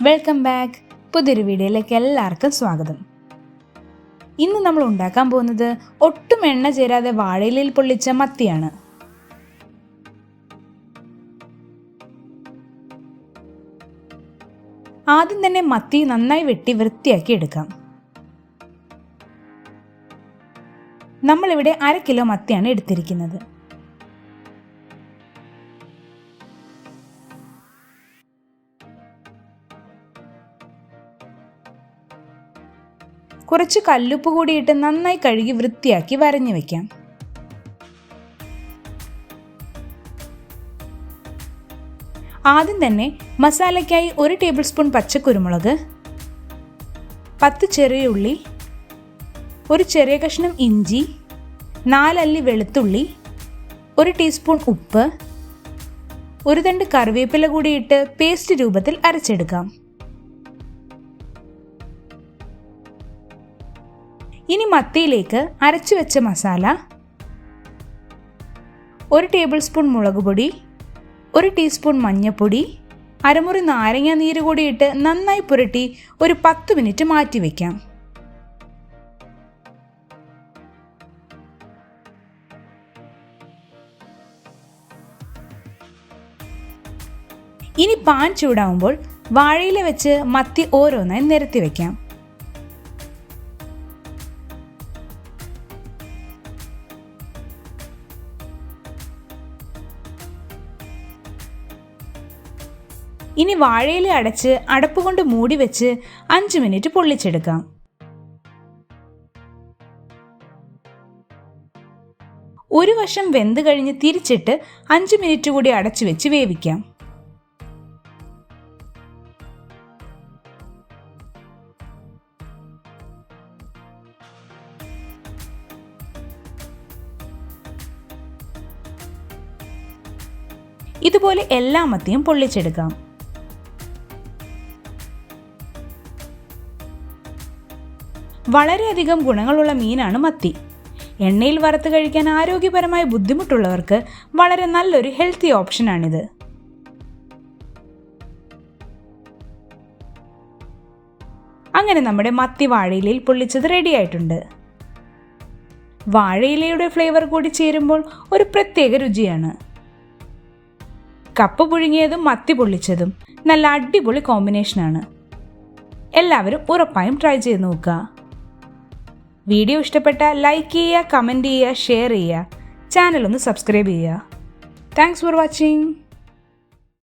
Welcome back. പുതിയൊരു വീഡിയോയിലേക്ക് എല്ലാവർക്കും സ്വാഗതം. ഇന്ന് നമ്മൾ ഉണ്ടാക്കാൻ പോകുന്നത് ഒട്ടും എണ്ണ ചേരാതെ വാഴയിലയിൽ പൊള്ളിച്ച മത്തിയാണ്. ആദ്യം തന്നെ മത്തി നന്നായി വെട്ടി വൃത്തിയാക്കി എടുക്കാം. നമ്മളിവിടെ 1/2 കിലോ മത്തിയാണ് എടുത്തിരിക്കുന്നത്. കുറച്ച് കല്ലുപ്പ് കൂടിയിട്ട് നന്നായി കഴുകി വൃത്തിയാക്കി വരഞ്ഞു വെക്കാം. ആദ്യം തന്നെ മസാലയ്ക്കായി 1 ടേബിൾ സ്പൂൺ പച്ചക്കുരുമുളക്, 10 ചെറിയ ഉള്ളി, 1 ചെറിയ കഷ്ണം ഇഞ്ചി, 4 അല്ലി വെളുത്തുള്ളി, 1 ടീസ്പൂൺ ഉപ്പ്, 1 തണ്ട് കറിവേപ്പില കൂടിയിട്ട് പേസ്റ്റ് രൂപത്തിൽ അരച്ചെടുക്കാം. ഇനി മത്തിയിലേക്ക് അരച്ചു വെച്ച മസാല, 1 ടേബിൾ സ്പൂൺ മുളക് പൊടി, 1 ടീസ്പൂൺ മഞ്ഞൾപ്പൊടി, അരമുറി നാരങ്ങ നീര് കൂടിയിട്ട് നന്നായി പുരട്ടി ഒരു 10 മിനിറ്റ് മാറ്റി വയ്ക്കാം. ഇനി പാൻ ചൂടാവുമ്പോൾ വാഴയില വെച്ച് മത്തി ഓരോന്നായി നിരത്തി വയ്ക്കാം. ഇനി വാഴയില അടച്ച് അടപ്പ് കൊണ്ട് മൂടി വെച്ച് 5 മിനിറ്റ് പൊള്ളിച്ചെടുക്കാം. ഒരു വശം വെന്ത് കഴിഞ്ഞ് തിരിച്ചിട്ട് 5 മിനിറ്റ് കൂടി അടച്ചു വെച്ച് വേവിക്കാം. ഇതുപോലെ എല്ലാ മത്തിയും പൊള്ളിച്ചെടുക്കാം. വളരെയധികം ഗുണങ്ങളുള്ള മീനാണ് മത്തി. എണ്ണയിൽ വറുത്ത് കഴിക്കാൻ ആരോഗ്യപരമായ ബുദ്ധിമുട്ടുള്ളവർക്ക് വളരെ നല്ലൊരു ഹെൽത്തി ഓപ്ഷനാണിത്. അങ്ങനെ നമ്മുടെ മത്തി വാഴയിലയിൽ പൊള്ളിച്ചത് റെഡി ആയിട്ടുണ്ട്. വാഴയിലയുടെ ഫ്ലേവർ കൂടി ചേരുമ്പോൾ ഒരു പ്രത്യേക രുചിയാണ്. കപ്പ പുഴുങ്ങിയതും മത്തി പൊള്ളിച്ചതും നല്ല അടിപൊളി കോമ്പിനേഷനാണ്. എല്ലാവരും ഉറപ്പായും ട്രൈ ചെയ്ത് നോക്കുക. വീഡിയോ ഇഷ്ടപ്പെട്ടാൽ ലൈക്ക് ചെയ്യുക, കമൻറ്റ് ചെയ്യുക, ഷെയർ ചെയ്യുക. ചാനൽ ഒന്ന് സബ്സ്ക്രൈബ് ചെയ്യുക. Thanks for watching.